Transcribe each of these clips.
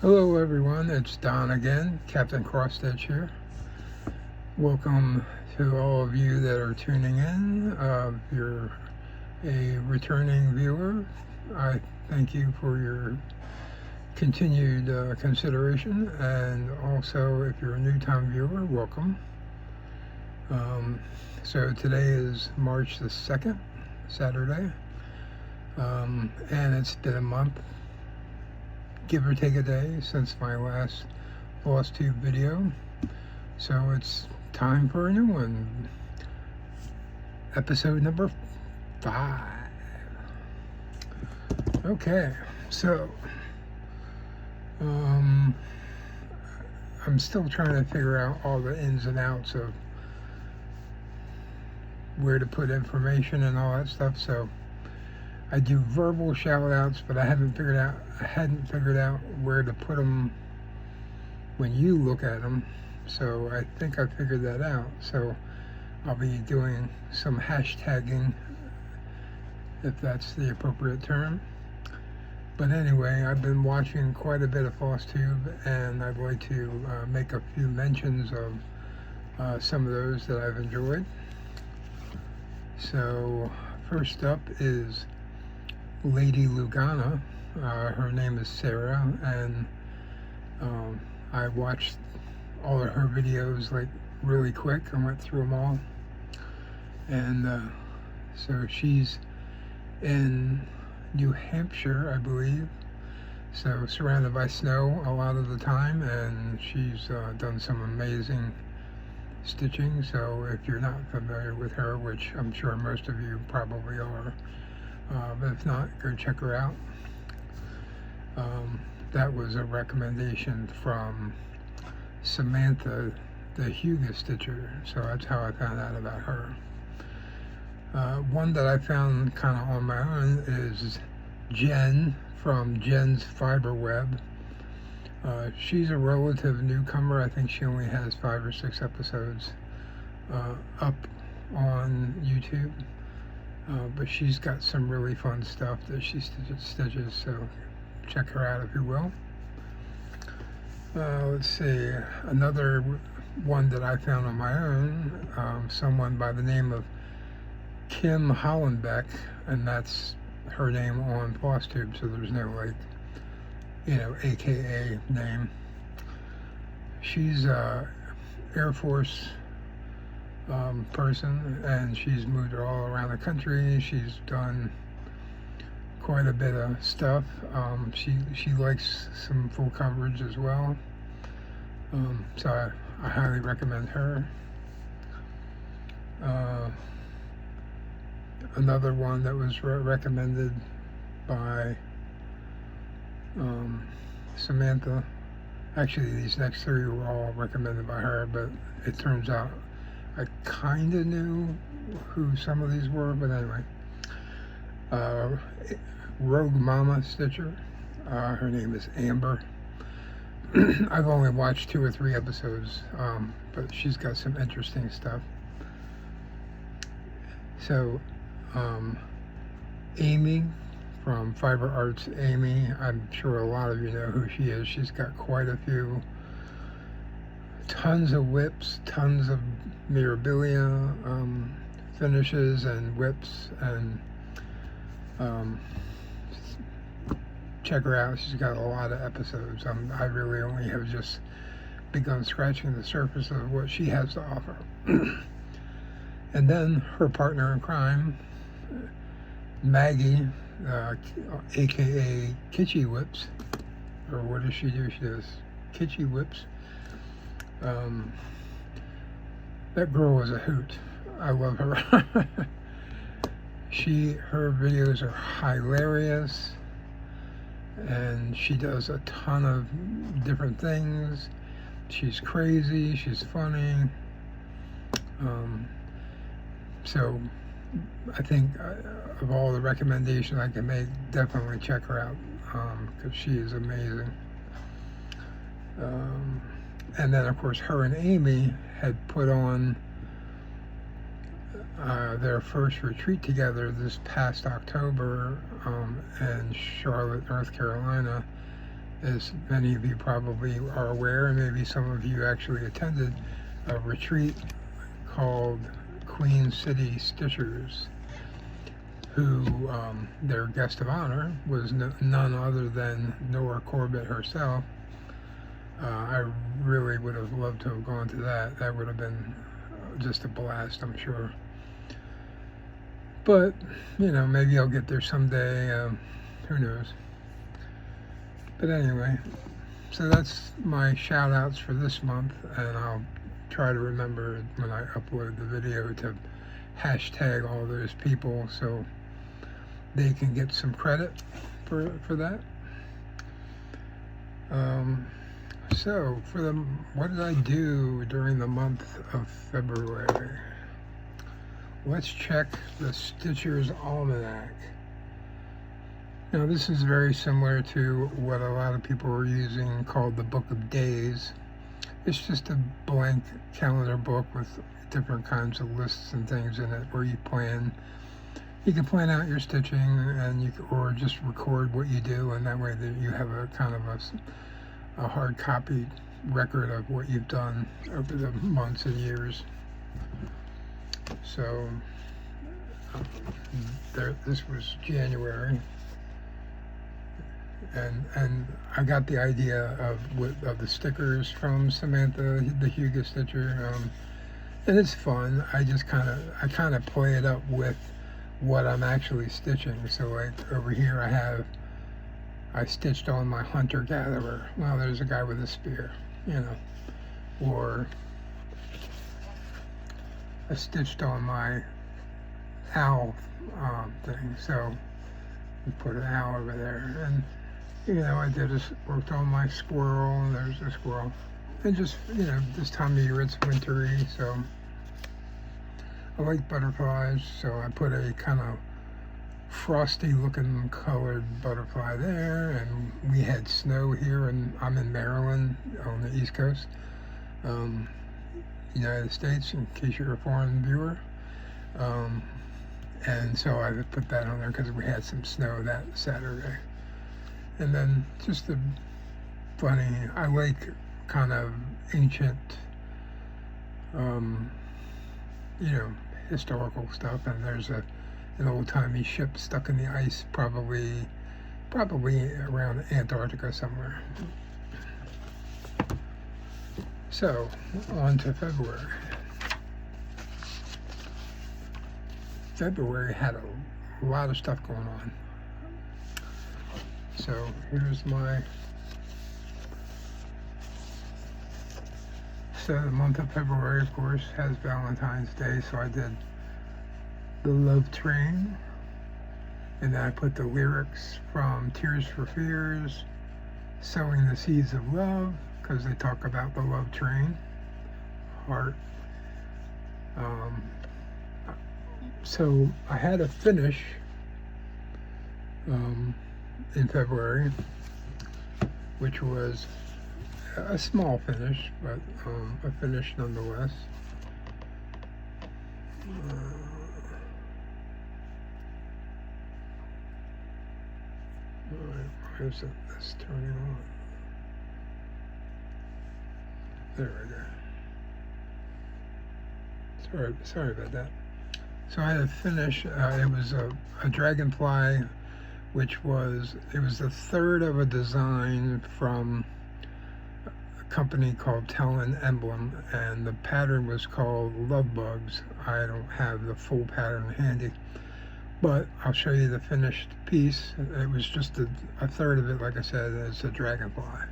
Hello everyone, it's Don again, Captain Cross Stitch here. Welcome to all of you that are tuning in. If you're a returning viewer, I thank you for your continued consideration, and also if you're a new time viewer, welcome. So today is March the 2nd, Saturday, and it's been a month, give or take a day, since my last Floss Tube video. So it's time for a new one. Episode number 5. Okay, so I'm still trying to figure out all the ins and outs of where to put information and all that stuff. So I do verbal shout outs, but I hadn't figured out where to put them when you look at them. So I think I figured that out. So I'll be doing some hashtagging, if that's the appropriate term. But anyway, I've been watching quite a bit of Floss Tube, and I'd like to make a few mentions of some of those that I've enjoyed. So first up is Lady Lugana. Her name is Sarah, and I watched all of her videos like really quick. I went through them all, and so she's in New Hampshire, I believe, so surrounded by snow a lot of the time, and she's done some amazing stitching. So if you're not familiar with her, which I'm sure most of you probably are, but if not, go check her out. That was a recommendation from Samantha, the Huga Stitcher, so that's how I found out about her. One that I found kind of on my own is Jen from Jen's Fiber Web. She's a relative newcomer. I think she only has 5 or 6 episodes up on YouTube, but she's got some really fun stuff that she stitches, so check her out if you will. Let's see, another one that I found on my own, someone by the name of Kim Hollenbeck, and that's her name on Floss Tube, so there's no AKA name. She's a Air Force person, and she's moved all around the country. She's done quite a bit of stuff. She likes some full coverage as well, so I highly recommend her. Another one that was recommended by Samantha. Actually, these next 3 were all recommended by her, but it turns out I kind of knew who some of these were, but anyway. Rogue Mama Stitcher. Her name is Amber. I've only watched 2 or 3 episodes, but she's got some interesting stuff. So, Amy from Fiber Arts Amy, I'm sure a lot of you know who she is. She's got quite a few, tons of whips, tons of mirabilia finishes and whips, and check her out. She's got a lot of episodes. I really only have just begun scratching the surface of what she has to offer. And then her partner in crime, Maggie, aka Kitschy Whips, or what does she do? She does Kitschy Whips. That girl is a hoot. I love her. Her videos are hilarious, and she does a ton of different things. She's crazy, she's funny. So I think of all the recommendations I can make, definitely check her out, because she is amazing. And then of course her and Amy had put on their first retreat together this past October in Charlotte, North Carolina, As many of you probably are aware, and maybe some of you actually attended a retreat called Queen City Stitchers, who their guest of honor was none other than Nora Corbett herself. I really would have loved to have gone to that. That would have been just a blast, I'm sure. But, maybe I'll get there someday. Who knows? But anyway, so that's my shout outs for this month, and I'll try to remember when I upload the video to hashtag all those people so they can get some credit for that. So what did I do during the month of February? Let's check the Stitcher's Almanac. Now, this is very similar to what a lot of people are using called the Book of Days. It's just a blank calendar book with different kinds of lists and things in it where you can plan out your stitching, and or just record what you do, and that way that you have a kind of a hard copy record of what you've done over the months and years. So this was January. And I got the idea of the stickers from Samantha, the Hugo Stitcher, and it's fun. I kind of play it up with what I'm actually stitching. So like over here I stitched on my hunter-gatherer. Well, there's a guy with a spear, or I stitched on my owl thing. So we put an owl over there, and I worked on my squirrel, and there's a squirrel. And just, this time of year it's wintry, so I like butterflies, so I put a kind of frosty looking colored butterfly there, and we had snow here, and I'm in Maryland on the East Coast, United States, in case you're a foreign viewer. And so I put that on there because we had some snow that Saturday. And then just I like kind of ancient, historical stuff. And there's an old-timey ship stuck in the ice, probably around Antarctica somewhere. So, on to February. February had a lot of stuff going on. So here's the month of February, of course, has Valentine's Day, so I did the Love Train, and then I put the lyrics from Tears for Fears, Sowing the Seeds of Love, because they talk about the love train, heart. So I had a finish in February, which was a small finish, but a finish nonetheless. Why is this turning on? There we go. Sorry about that. So I had a finish. It was a dragonfly, which was the third of a design from a company called Talon Emblem, and the pattern was called Love Bugs. I don't have the full pattern handy, but I'll show you the finished piece. It was just a third of it, like I said, is a dragonfly.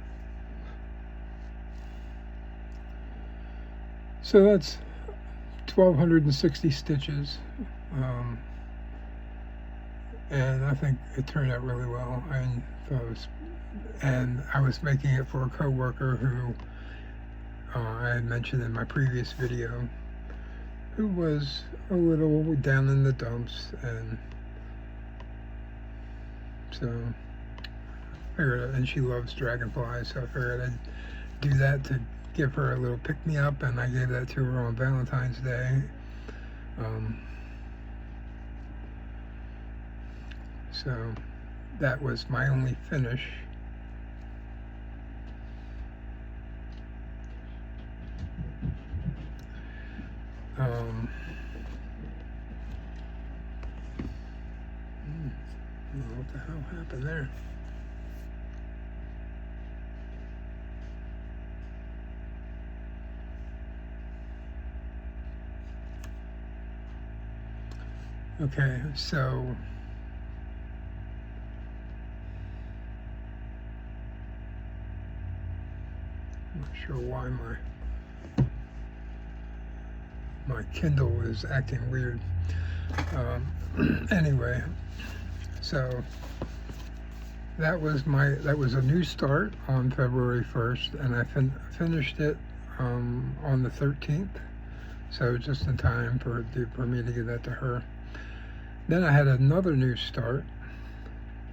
So that's 1,260 stitches, and I think it turned out really well. I was making it for a coworker who I had mentioned in my previous video, who was a little down in the dumps, and so and she loves dragonflies, so I figured I'd do that to give her a little pick-me-up, and I gave that to her on Valentine's Day. So that was my only finish. What the hell happened there? Okay, so I'm not sure why my Kindle is acting weird. Anyway, so that was a new start on February 1st, and I finished it on the 13th, so just in time for me to get that to her. Then I had another new start,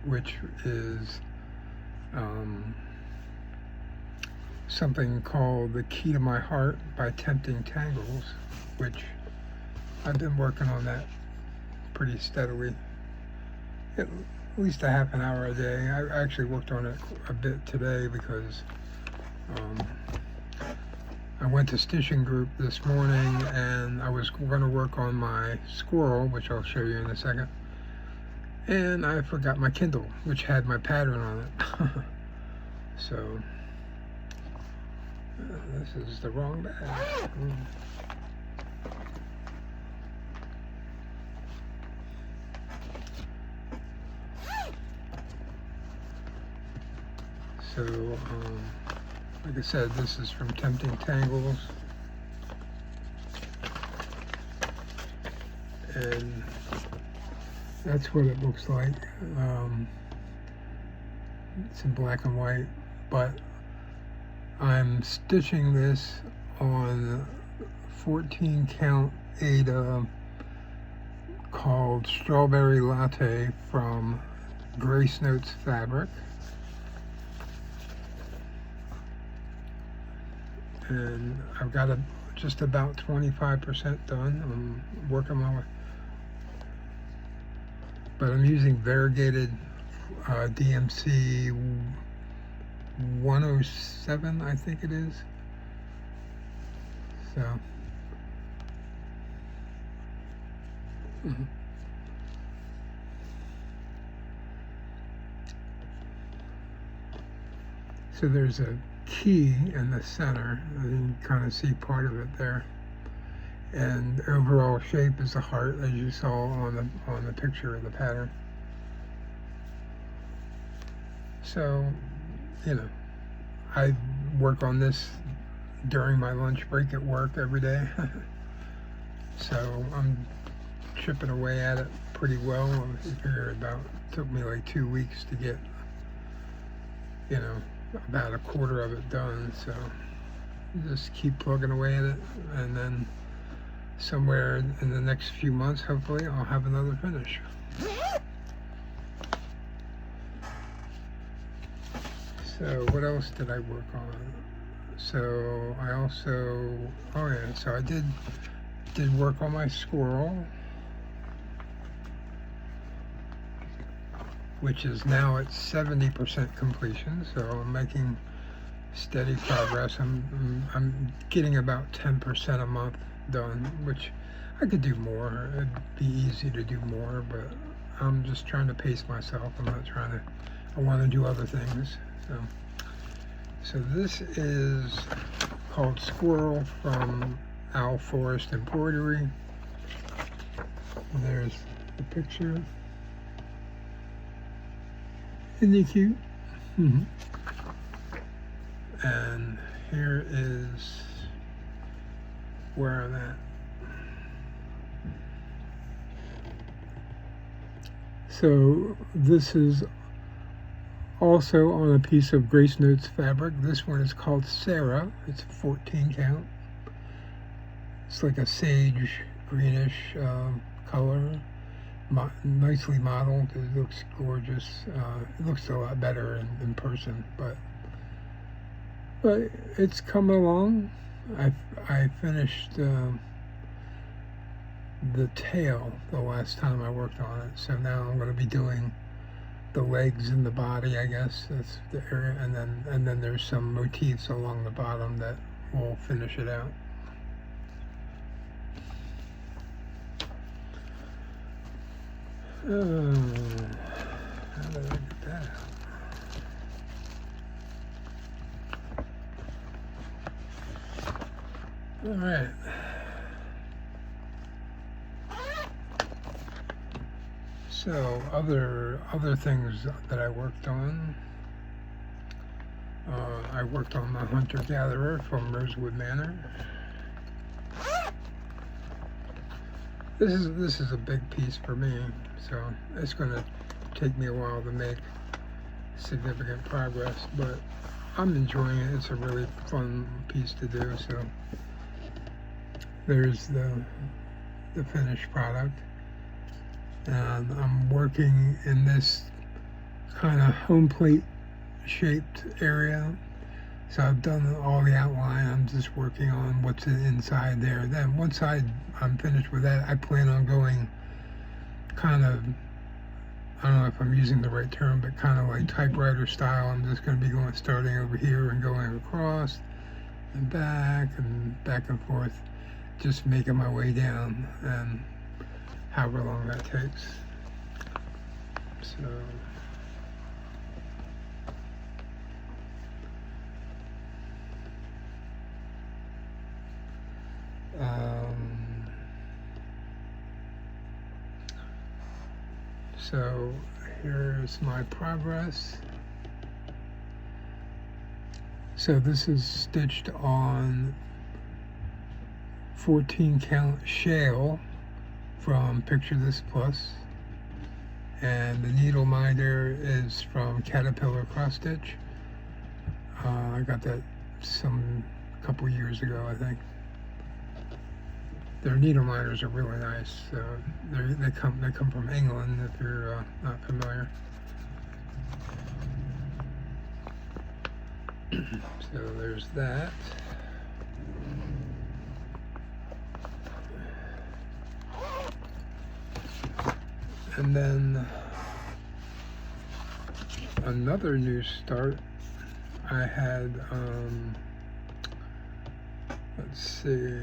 which is something called The Key to My Heart by Tempting Tangles, which I've been working on that pretty steadily, at least a half an hour a day. I actually worked on it a bit today because I went to stitching group this morning, and I was going to work on my squirrel, which I'll show you in a second, and I forgot my Kindle, which had my pattern on it. So this is the wrong bag. So like I said, this is from Tempting Tangles, and that's what it looks like. It's in black and white, but I'm stitching this on 14 count Ada called Strawberry Latte from Grace Notes Fabric. And I've got just about 25% done. I'm working my way, but I'm using variegated DMC 107, I think it is. So so there's a key in the center. You can kind of see part of it there, and the overall shape is a heart, as you saw on the picture of the pattern. So, you know, I work on this during my lunch break at work every day. So I'm chipping away at it pretty well. I figure took me like 2 weeks to get, about a quarter of it done. So just keep plugging away at it, and then somewhere in the next few months, hopefully, I'll have another finish. So what else did I work on? So I also, so I did work on my squirrel, which is now at 70% completion. So I'm making steady progress. I'm getting about 10% a month done, which I could do more. It'd be easy to do more, but I'm just trying to pace myself. I'm not trying to, I want to do other things. So this is called Squirrel from Owl Forest Embroidery. There's the picture. Isn't he cute? And here is where I'm at. So this is also on a piece of Grace Notes fabric. This one is called Sarah. It's 14 count. It's like a sage greenish color, nicely modeled. It looks gorgeous. It looks a lot better in person, but it's coming along. I finished the tail the last time I worked on it, so now I'm going to be doing the legs and the body, I guess. That's the area, and then there's some motifs along the bottom that will finish it out. Oh, how did I get that out? All right. So other things that I worked on. I worked on the hunter-gatherer from Rosewood Manor. This is a big piece for me, so it's going to take me a while to make significant progress, but I'm enjoying it. It's a really fun piece to do. So there's the finished product, and I'm working in this kind of home plate shaped area. So I've done all the outline. I'm just working on what's inside there. Then once I'm finished with that, I plan on going kind of, I don't know if I'm using the right term, but kind of like typewriter style. I'm just going to be starting over here and going across and back and forth, just making my way down, and however long that takes. So so here's my progress. So this is stitched on 14 count shale from Picture This Plus, and the needle minder is from Caterpillar Cross Stitch. I got that couple years ago, I think. Their needle minders are really nice. They come from England, if you're not familiar. So there's that. And then another new start. I had, let's see.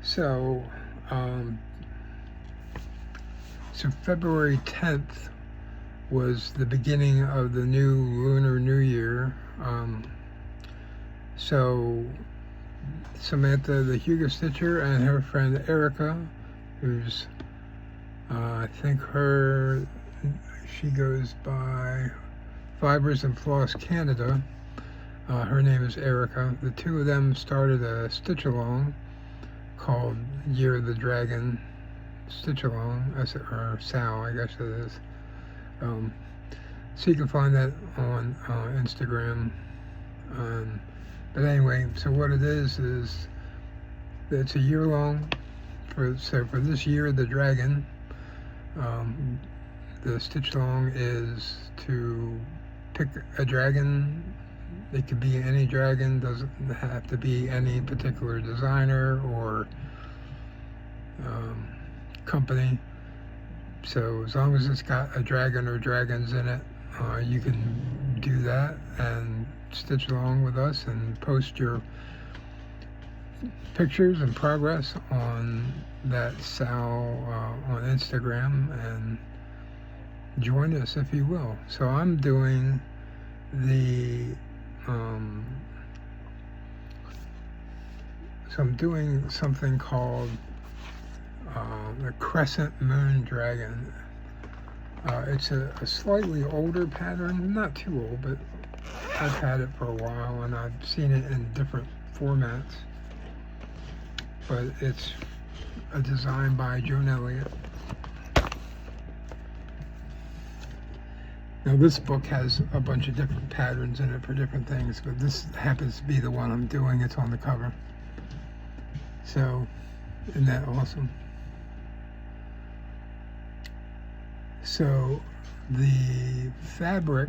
So February 10th was the beginning of the new Lunar New Year. So Samantha, the Hugo Stitcher, and her friend Erica, who's, I think she goes by Fibers and Floss Canada. Her name is Erica. The two of them started a stitch along called Year of the Dragon Stitch Along, or SAL, I guess it is. So you can find that on Instagram. But anyway, so what it is it's a year long. For this Year of the Dragon, the stitch along is to pick a dragon. It could be any dragon, doesn't have to be any particular designer or company. So as long as it's got a dragon or dragons in it, you can do that and stitch along with us and post your pictures and progress on that SAL on Instagram, and join us if you will. So I'm doing I'm doing something called the Crescent Moon Dragon. It's a slightly older pattern, not too old, but I've had it for a while and I've seen it in different formats. But it's a design by Joan Elliott. Now this book has a bunch of different patterns in it for different things, but this happens to be the one I'm doing. It's on the cover. So, isn't that awesome? So, the fabric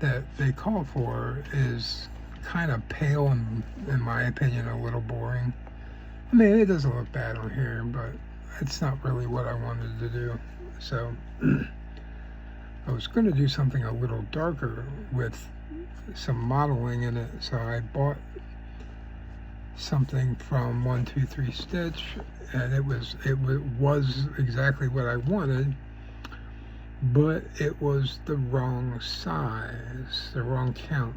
that they call for is kind of pale and, in my opinion, a little boring. I mean, it doesn't look bad on here, but it's not really what I wanted to do. So I was going to do something a little darker with some modeling in it. So I bought something from 123 Stitch, and it was exactly what I wanted, but it was the wrong size, the wrong count.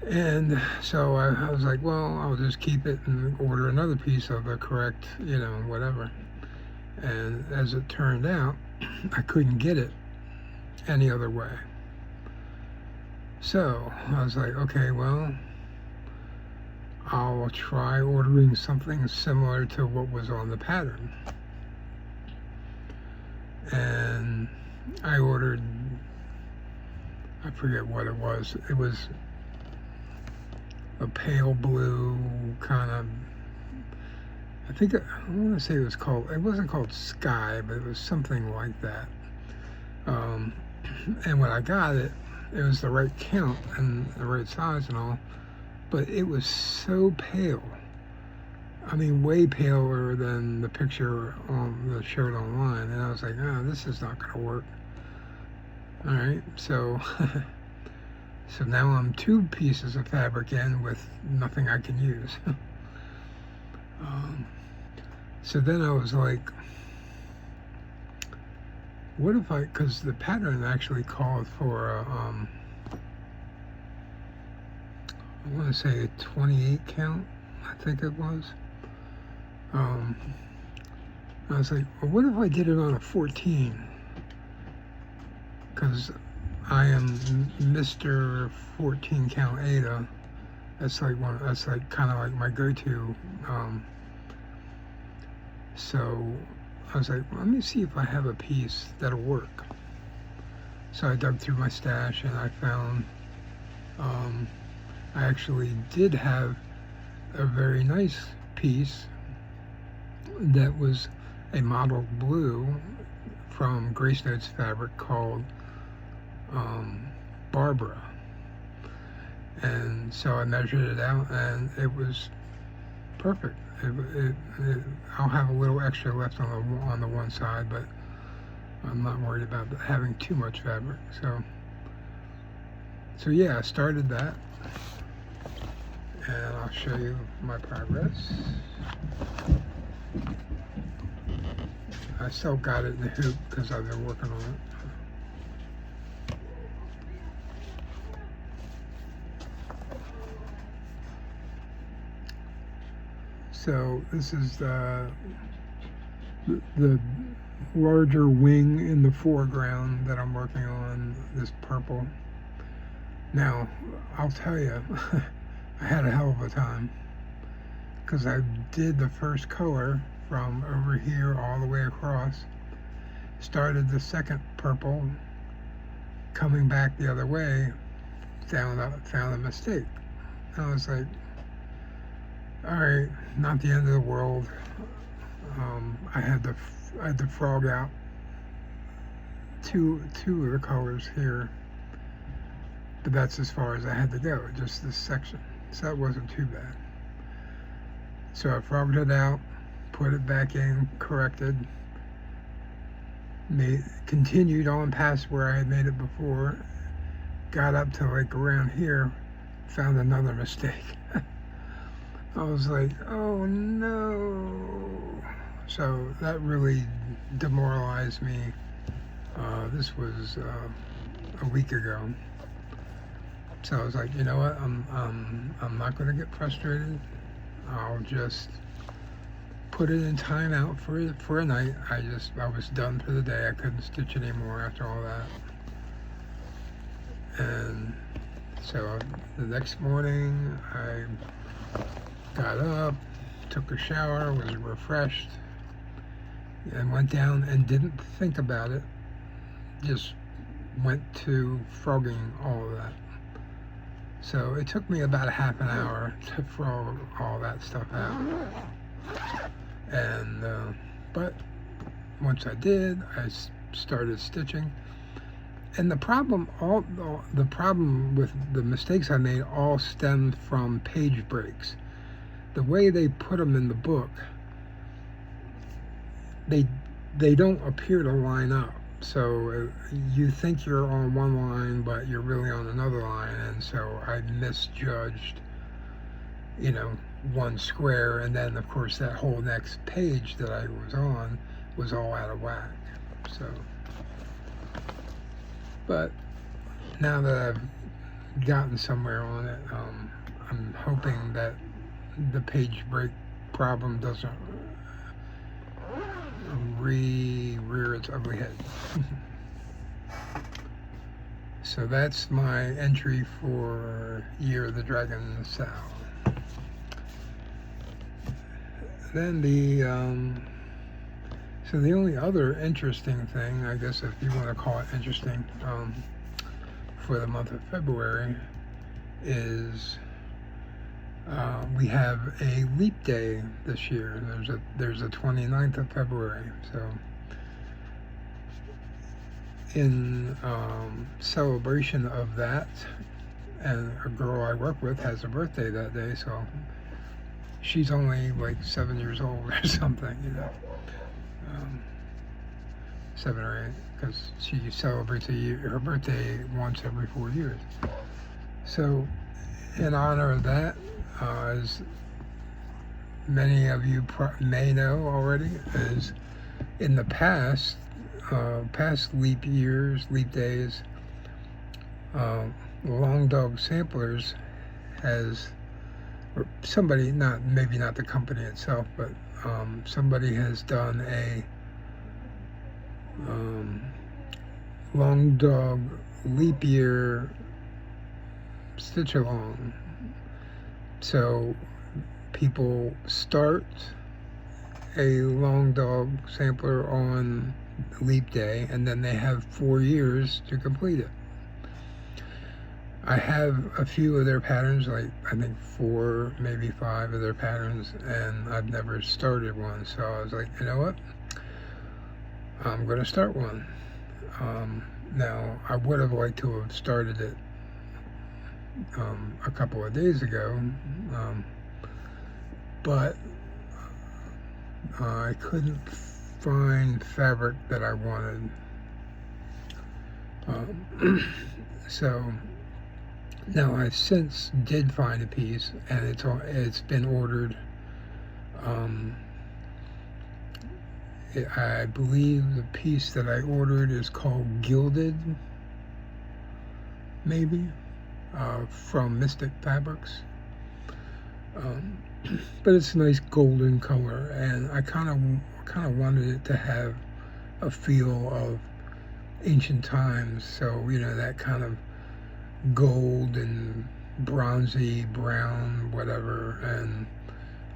And so I was like, well, I'll just keep it and order another piece of the correct, whatever. And as it turned out, I couldn't get it any other way. So I was like, okay, well, I'll try ordering something similar to what was on the pattern. And I ordered, I forget what it was. It was a pale blue kind of, I want to say it wasn't called Sky, but it was something like that. And when I got it, it was the right count and the right size and all, but it was so pale. I mean, way paler than the picture on the shirt online. And I was like, oh, this is not going to work. All right, so so now I'm 2 pieces of fabric in with nothing I can use. So then I was like, what if because the pattern actually called for a, I want to say a 28 count, I think it was. I was like, well, what if I did it on a 14? Because I am Mr. 14 count Ada. That's like kind of like my go-to. So I was like, well, let me see if I have a piece that'll work. So I dug through my stash and I found, I actually did have a very nice piece that was a mottled blue from Grace Notes fabric called Barbara. And so I measured it out and it was perfect. I'll have a little extra left on the one side, but I'm not worried about having too much fabric. So yeah, I started that, and I'll show you my progress. I still got it in the hoop because I've been working on it. So this is the larger wing in the foreground that I'm working on, this purple. Now, I'll tell you, I had a hell of a time because I did the first color from over here all the way across, started the second purple, coming back the other way, found a mistake. I was like, all right, not the end of the world. I had to frog out two of the colors here, but that's as far as I had to go, just this section. So that wasn't too bad. So I frogged it out, put it back in, corrected, continued on past where I had made it before, got up to like around here, found another mistake. I was like, oh no. So that really demoralized me. This was a week ago. So I was like, you know what? I'm not going to get frustrated. I'll just put it in timeout for a night. I was done for the day. I couldn't stitch anymore after all that. And so the next morning, I got up, took a shower, was refreshed, and went down and didn't think about it. Just went to frogging all of that. So it took me about a half an hour to frog all that stuff out. And but once I did, I started stitching. And the problem with the mistakes I made all stemmed from page breaks. The way they put them in the book, they don't appear to line up. So you think you're on one line, but you're really on another line, and so I misjudged, you know, one square, and then of course that whole next page that I was on was all out of whack. So, but now that I've gotten somewhere on it, I'm hoping that the page break problem doesn't rear its ugly head. So that's my entry for Year of the Dragon Sow. Then so the only other interesting thing, I guess if you want to call it interesting, for the month of February is we have a leap day this year. There's a 29th of February. So in celebration of that, and a girl I work with has a birthday that day, so she's only like 7 years old or something, you know, 7 or 8, because she celebrates her birthday once every 4 years. So in honor of that, as many of you may know already, is in the past leap days, Long Dog Samplers has, or somebody, maybe not the company itself, but somebody has done a Long Dog leap year stitch along. So people start a Long Dog sampler on leap day, and then they have 4 years to complete it. I have a few of their patterns, like I think 4, maybe 5 of their patterns, and I've never started one. So I was like, you know what? I'm going to start one. Now, I would have liked to have started it a couple of days ago, but I couldn't find fabric that I wanted. So now I since did find a piece, and it's been ordered. I believe the piece that I ordered is called Gilded, maybe, from Mystic Fabrics. But it's a nice golden color, and I kind of wanted it to have a feel of ancient times. So, you know, that kind of gold and bronzy brown, whatever. And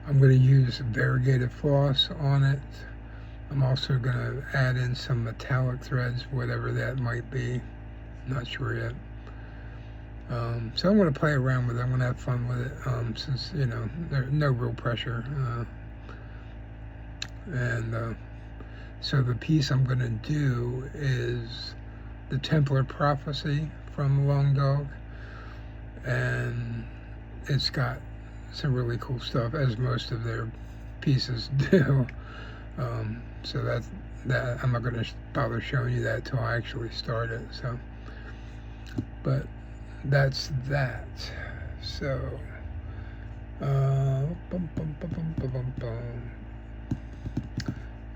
I'm going to use variegated floss on it. I'm also going to add in some metallic threads, whatever that might be. Not sure yet. So I'm going to play around with it. I'm going to have fun with it, since, you know, there's no real pressure. So the piece I'm going to do is the Templar Prophecy from Long Dog, and it's got some really cool stuff, as most of their pieces do. So that I'm not going to bother showing you that till I actually start it. So, but that's that. So,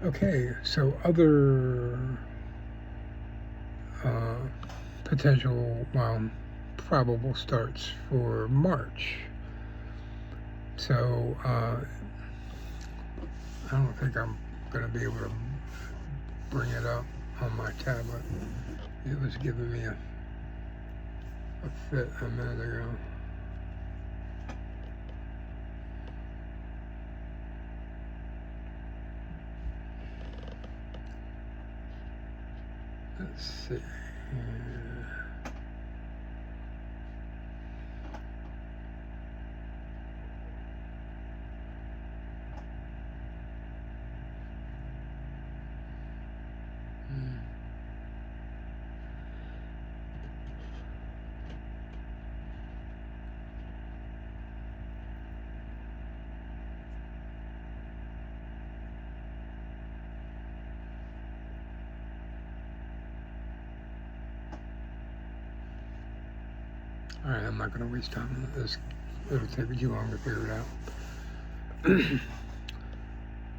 okay. So other potential, probable starts for March. So I don't think I'm going to be able to bring it up on my tablet. It was giving me a fit a minute ago. Let's see. Alright, I'm not going to waste time on this. It'll take me too long to figure it out.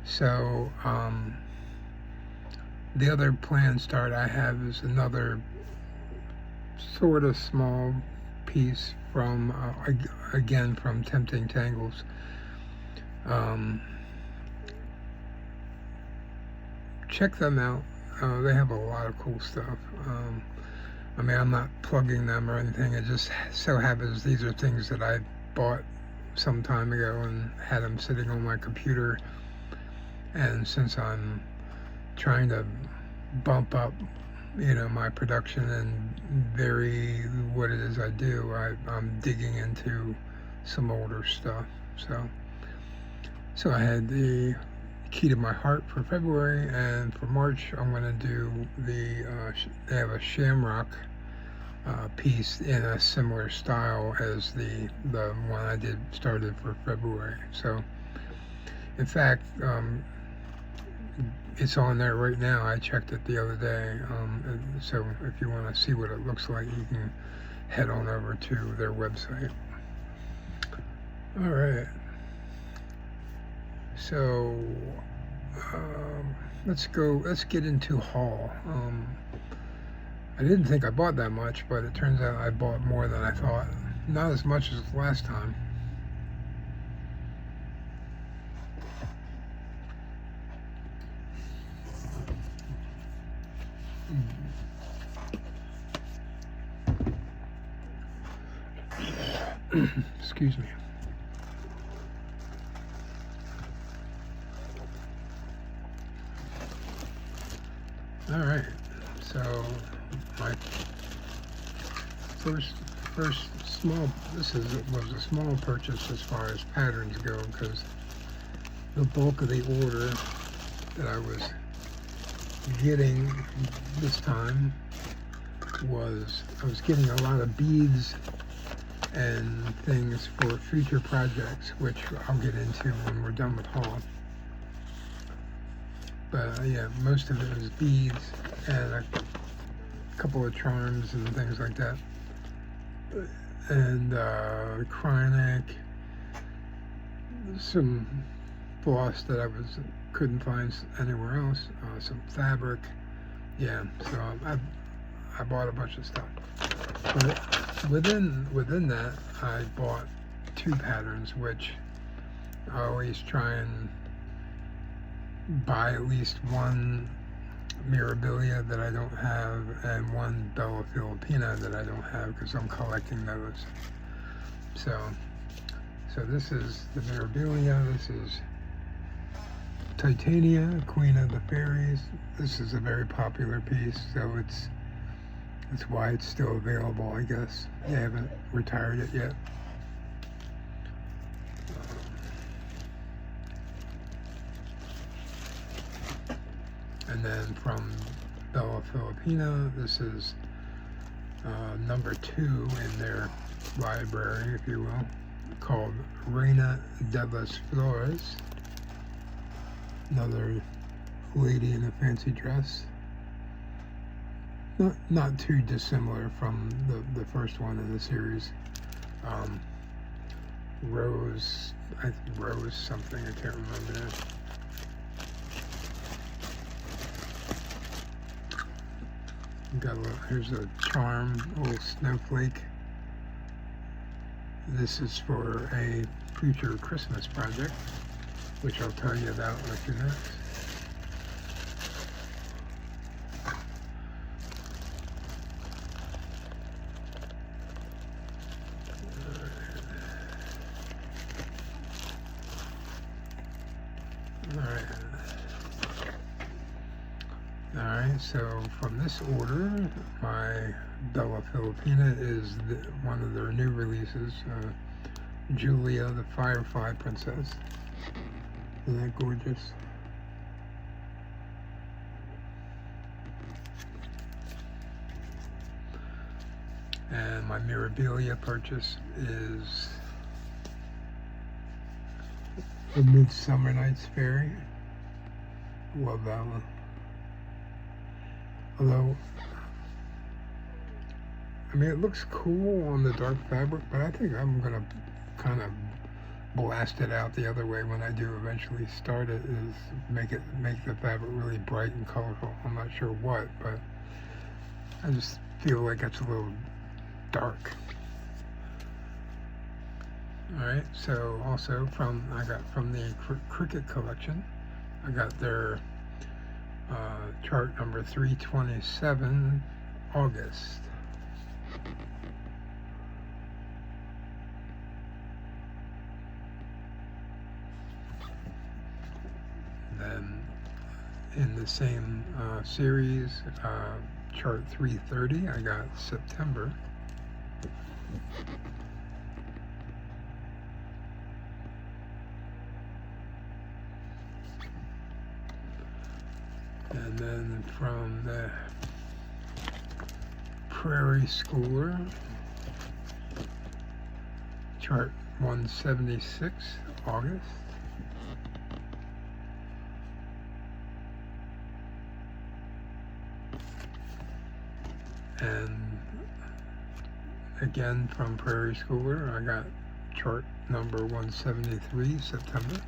So, the other planned start I have is another sort of small piece from, again, from Tempting Tangles. Check them out. They have a lot of cool stuff. I mean, I'm not plugging them or anything. It just so happens these are things that I bought some time ago and had them sitting on my computer. And since I'm trying to bump up, my production and vary what it is I do, I'm digging into some older stuff. So I had the Key to My Heart for February, and for March I'm going to do they have a Shamrock piece in a similar style as the one I started for February. So in fact, it's on there right now. I checked it the other day. So if you want to see what it looks like, you can head on over to their website. All right. So let's get into haul. I didn't think I bought that much, but it turns out I bought more than I thought. Not as much as last time. Excuse me. All right, so my first small, was a small purchase as far as patterns go, because the bulk of the order that I was getting this time was, I was getting a lot of beads and things for future projects, which I'll get into when we're done with haul. But yeah, most of it was beads and a couple of charms and things like that. And cryonic, some floss that I couldn't find anywhere else, some fabric. Yeah, so I bought a bunch of stuff. But within that, I bought 2 patterns, which I always try and buy at least one Mirabilia that I don't have and one Bella Filipina that I don't have, because I'm collecting those. So this is the Mirabilia. This is Titania, Queen of the Fairies. This is a very popular piece, so that's why it's still available, I guess. They haven't retired it yet. And then from Bella Filipina, this is number 2 in their library, if you will, called Reina de las Flores. Another lady in a fancy dress. Not too dissimilar from the first one in the series. Rose something, I can't remember that. Here's a charm, a little snowflake. This is for a future Christmas project, which I'll tell you about in a few minutes. Alright, so from this order, my Bella Filipina is one of their new releases, Julia the Firefly Princess. Isn't that gorgeous? And my Mirabilia purchase is the Midsummer Night's Fairy. Love that one. Although I mean, it looks cool on the dark fabric, but I think I'm gonna kind of blast it out the other way when I do eventually start it, is make the fabric really bright and colorful. I'm not sure what, but I just feel like it's a little dark. Alright, so also I got from the Cricut collection, I got their chart number 327, August. Then in the same series, chart 330, I got September. And then from the Prairie Schooler, chart 176, August. And again from Prairie Schooler, I got chart number 173, September.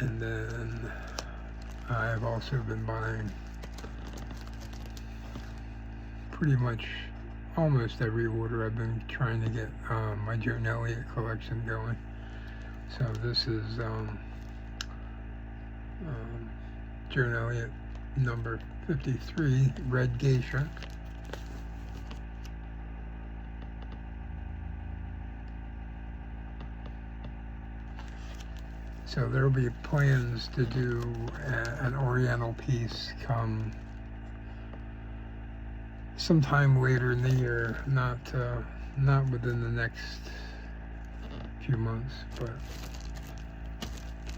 And then I've also been buying pretty much almost every order. I've been trying to get my Joan Elliott collection going. So this is Joan Elliott number 53, Red Geisha. So there will be plans to do an Oriental piece come sometime later in the year, not within the next few months, but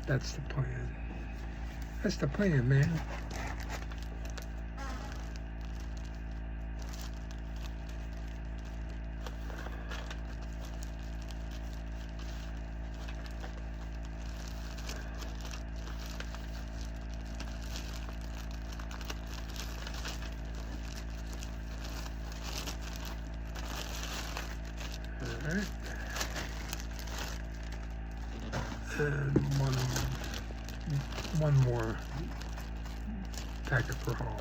that's the plan. That's the plan, man. Alright. And one more packet for haul.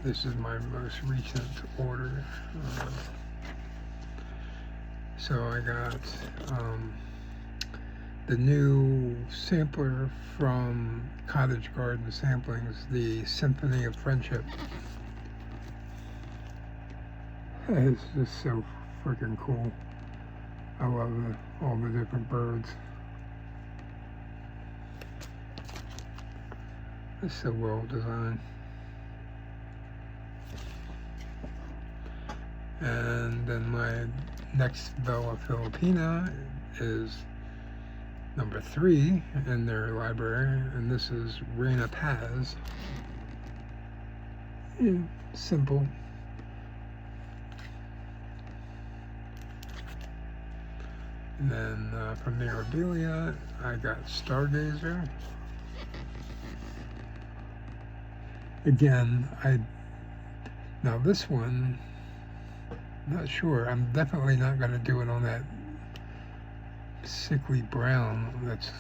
This is my most recent order. So I got the new sampler from Cottage Garden Samplings, the Symphony of Friendship. It's just so freaking cool. I love all the different birds. It's so well designed. And then my next Bella Filipina is number 3 in their library, and this is Reina Paz. Yeah, simple. And then from Mirabilia, I got Stargazer. Again, now this one, not sure. I'm definitely not going to do it on that sickly brown that's,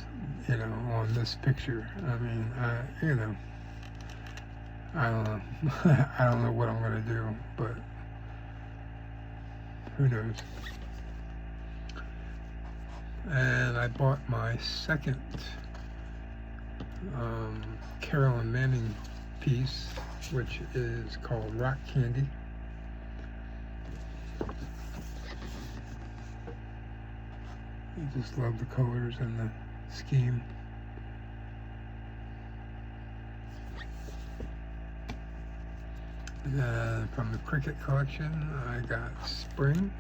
on this picture. I mean, I don't know. I don't know what I'm going to do, but who knows. And I bought my second Carolyn Manning piece, which is called Rock Candy. I just love the colors and the scheme. And then from the Cricut collection, I got Spring.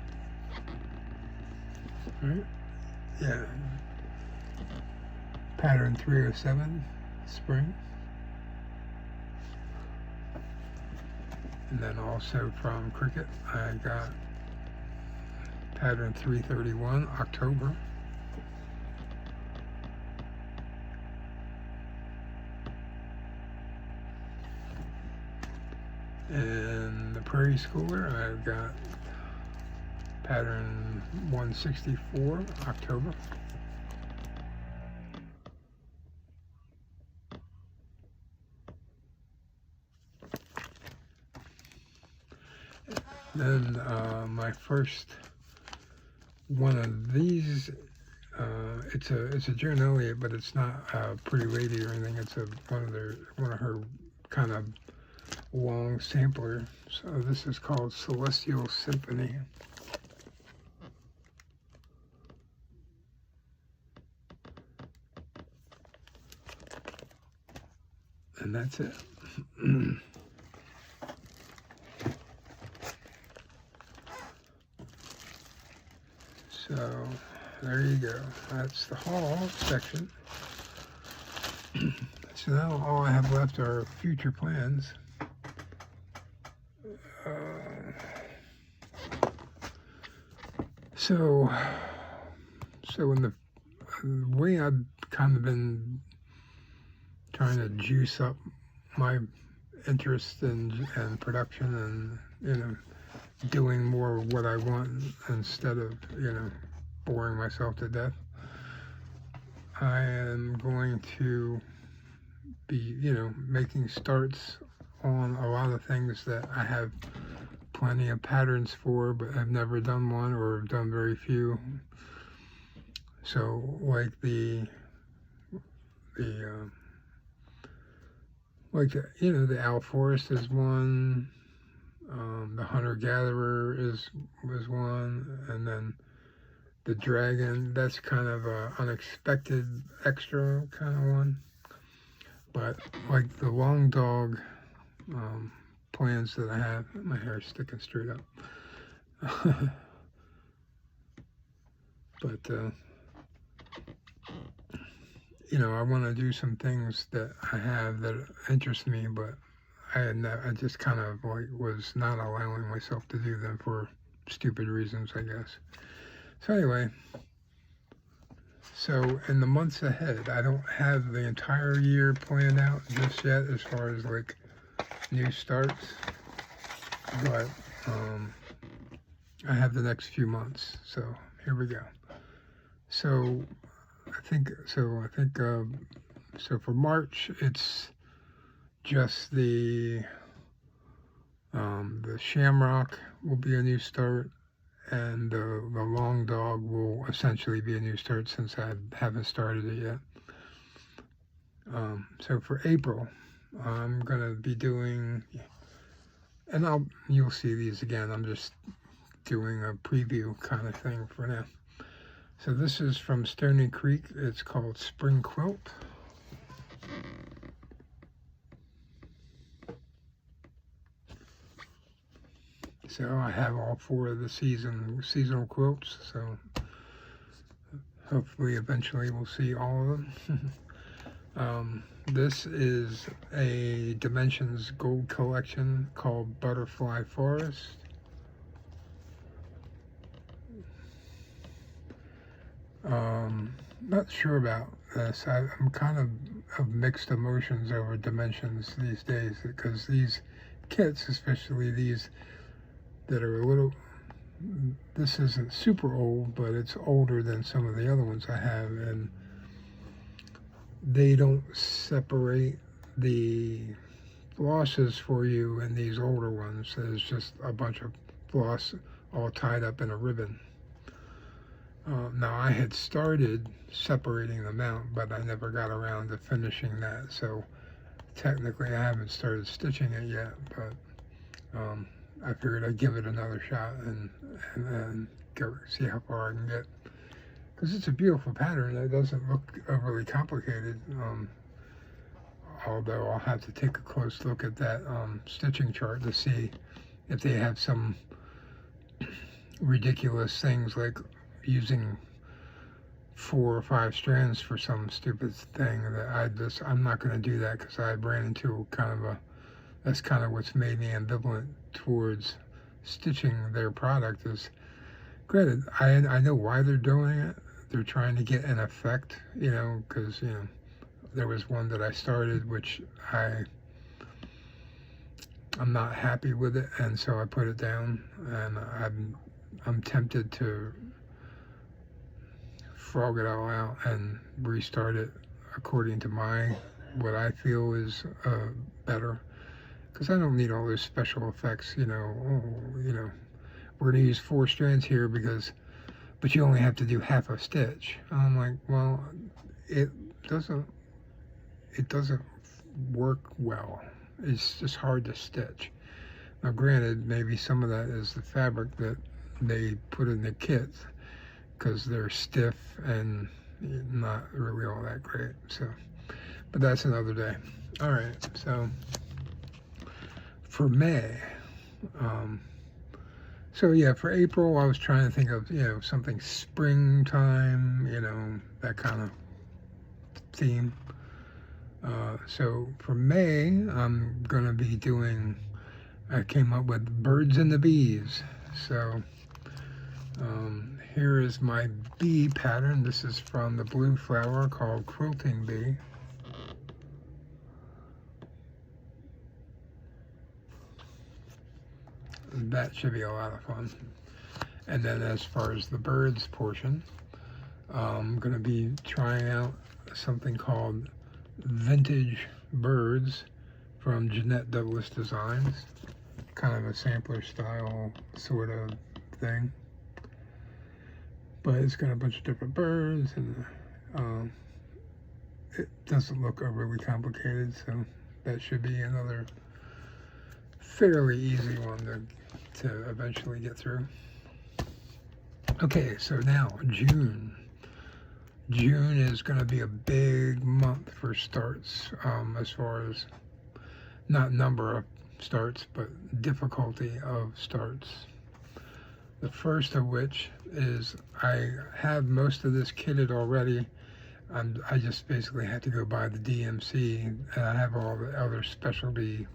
Right? Yeah. Pattern 307, Spring. And then also from Cricut, I got pattern 331, October. And the Prairie Schooler, I've got pattern 164, October. Then my first one of these, it's a Joan Elliott, but it's not a Pretty Lady or anything. It's one of her kind of long sampler. So this is called Celestial Symphony. And that's it. So there you go. That's the haul section. So now all I have left are future plans. So in the way I've kind of been trying to juice up my interest in production and doing more of what I want instead of boring myself to death, I am going to be making starts on a lot of things that I have plenty of patterns for, but I've never done one or done very few. So like the Owl Forest is one, the Hunter Gatherer was one, and then the Dragon, that's kind of a unexpected extra kind of one. But like the Long Dog plans that I have, my hair's sticking straight up. But I want to do some things that I have that interest me, but I just kind of was not allowing myself to do them for stupid reasons, I guess. So anyway, so in the months ahead, I don't have the entire year planned out just yet as far as like new starts, but I have the next few months. So here we go. So I think for March it's just the Shamrock will be a new start, and the Long Dog will essentially be a new start since I haven't started it yet. So for April, I'm gonna be doing, and you'll see these again. I'm just doing a preview kind of thing for now. So this is from Stony Creek. It's called Spring Quilt. So I have all four of the seasonal quilts. So hopefully eventually we'll see all of them. This is a Dimensions Gold collection called Butterfly Forest. Not sure about this. I'm kind of mixed emotions over Dimensions these days, because these kits, especially these that are a little, this isn't super old, but it's older than some of the other ones I have, and they don't separate the flosses for you in these older ones. There's just a bunch of floss all tied up in a ribbon. Now I had started separating them out, but I never got around to finishing that, so technically I haven't started stitching it yet, but I figured I'd give it another shot and go see how far I can get, because it's a beautiful pattern. It doesn't look overly complicated, although I'll have to take a close look at that stitching chart to see if they have some ridiculous things like using 4 or 5 strands for some stupid thing that I'm not going to do that, because I ran into that's kind of what's made me ambivalent towards stitching their product. Is, granted, I know why they're doing it. They're trying to get an effect, because there was one that I started which I I'm not happy with it, and so I put it down, and I'm tempted to frog it all out and restart it according to what I feel is better, because I don't need all those special effects, we're going to use 4 strands here but you only have to do half a stitch. I'm like, well, it doesn't work well. It's just hard to stitch. Now granted, maybe some of that is the fabric that they put in the kits, because they're stiff and not really all that great. So, but that's another day. All right, so for May, so yeah, for April, I was trying to think of, something springtime, that kind of theme. So for May, I'm gonna be I came up with birds and the bees. So here is my bee pattern. This is from the blue flower called Quilting Bee. That should be a lot of fun. And then as far as the birds portion, I'm going to be trying out something called Vintage Birds from Jeanette Douglas Designs. Kind of a sampler style sort of thing. But it's got a bunch of different birds, and it doesn't look overly complicated, so that should be another fairly easy one to eventually get through. Okay, so now June. June is going to be a big month for starts, as far as not number of starts, but difficulty of starts. The first of which is I have most of this kitted already. I just basically had to go buy the DMC, and I have all the other specialty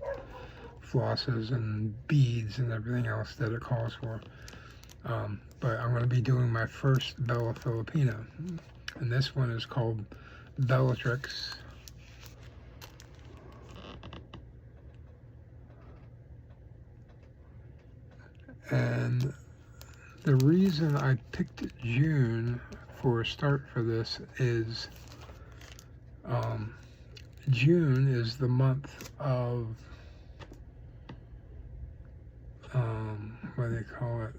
flosses and beads and everything else that it calls for. But I'm going to be doing my first Bella Filipina, and this one is called Bellatrix. And the reason I picked June for a start for this is June is the month of what do they call it?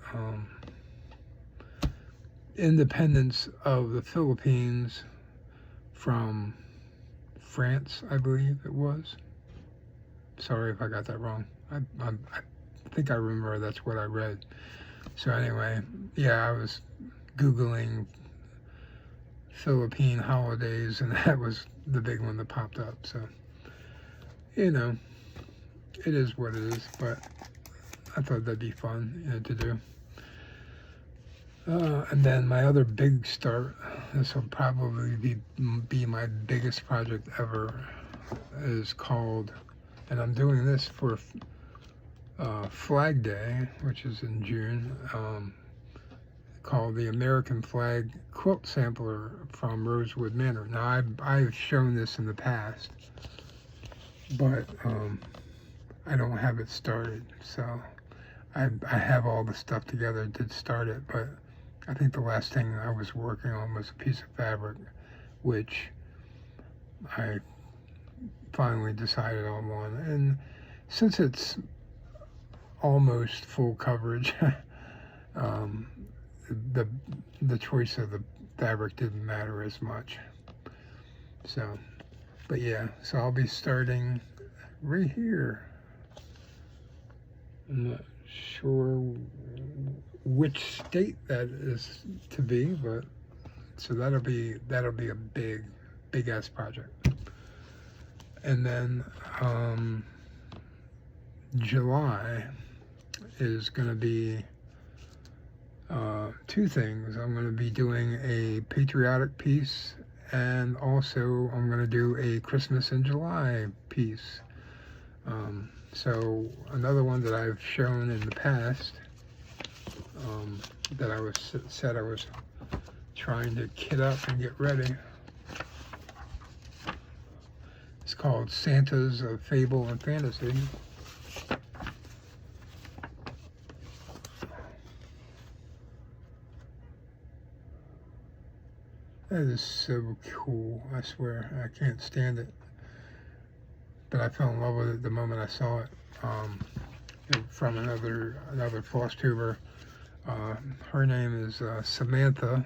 Independence of the Philippines from France, I believe it was. Sorry if I got that wrong. I think I remember that's what I read. So anyway, yeah, I was Googling Philippine holidays, and that was the big one that popped up. So, it is what it is, but I thought that'd be fun, to do. And then my other big start, this will probably be my biggest project ever, is called, and I'm doing this for Flag Day, which is in June, called the American Flag Quilt Sampler from Rosewood Manor. Now, I've shown this in the past, but I don't have it started, so I have all the stuff together to start it, but I think the last thing I was working on was a piece of fabric, which I finally decided on one. And since it's almost full coverage, the choice of the fabric didn't matter as much. So, but yeah, so I'll be starting right here. I'm not sure which state that is to be, but so that'll be a big ass project. And then July is going to be two things. I'm going to be doing a patriotic piece, and also I'm going to do a Christmas in July piece. So another one that I've shown in the past, that I said I was trying to kit up and get ready. It's called Santas of Fable and Fantasy. That is so cool. I swear, I can't stand it. But I fell in love with it the moment I saw it. From another floss tuber. Her name is Samantha.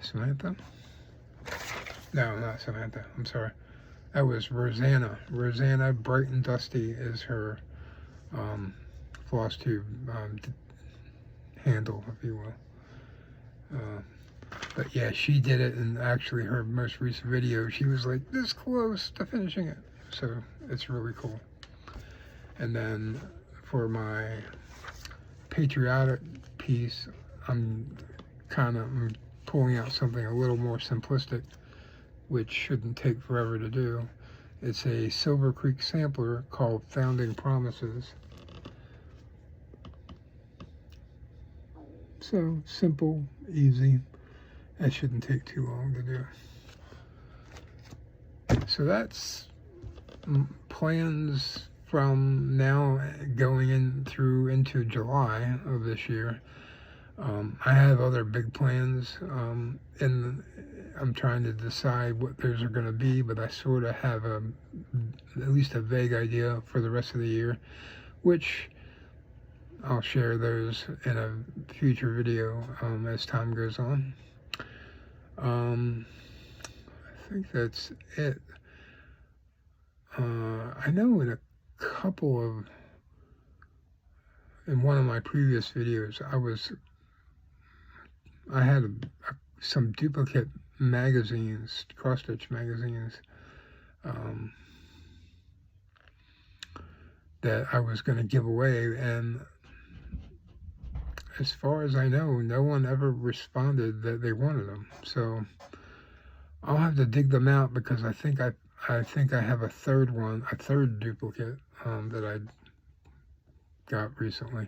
Samantha? No, not Samantha. I'm sorry. That was Rosanna. Rosanna Bright and Dusty is her floss tube handle, if you will. But yeah, she did it, and actually her most recent video, she was like this close to finishing it. So it's really cool. And then for my patriotic piece, I'm pulling out something a little more simplistic, which shouldn't take forever to do. It's a Silver Creek sampler called Founding Promises. So simple, easy. That shouldn't take too long to do. So that's plans from now going into July of this year. I have other big plans, and I'm trying to decide what those are going to be, but I sort of have at least a vague idea for the rest of the year, which I'll share those in a future video as time goes on. I think that's it. I know in one of my previous videos, I had some duplicate magazines, cross-stitch magazines, that I was going to give away, and as far as I know, no one ever responded that they wanted them. So I'll have to dig them out, because I think I have a third duplicate that I got recently.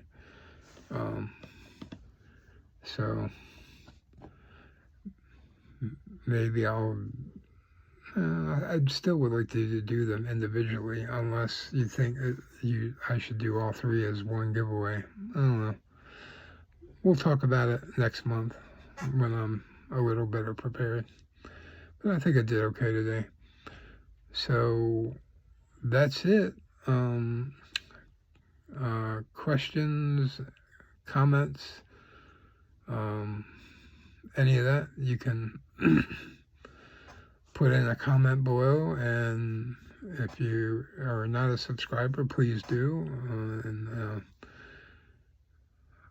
So maybe I still would like to do them individually, unless you think I should do all three as one giveaway. I don't know. We'll talk about it next month when I'm a little better prepared. But I think I did okay today. So that's it. Questions, comments, any of that, you can put in a comment below, and if you are not a subscriber, please do.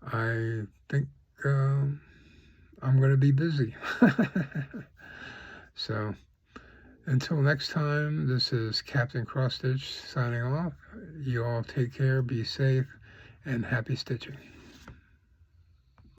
I think I'm going to be busy. So until next time, this is Captain Cross Stitch signing off. You all take care, be safe, and happy stitching.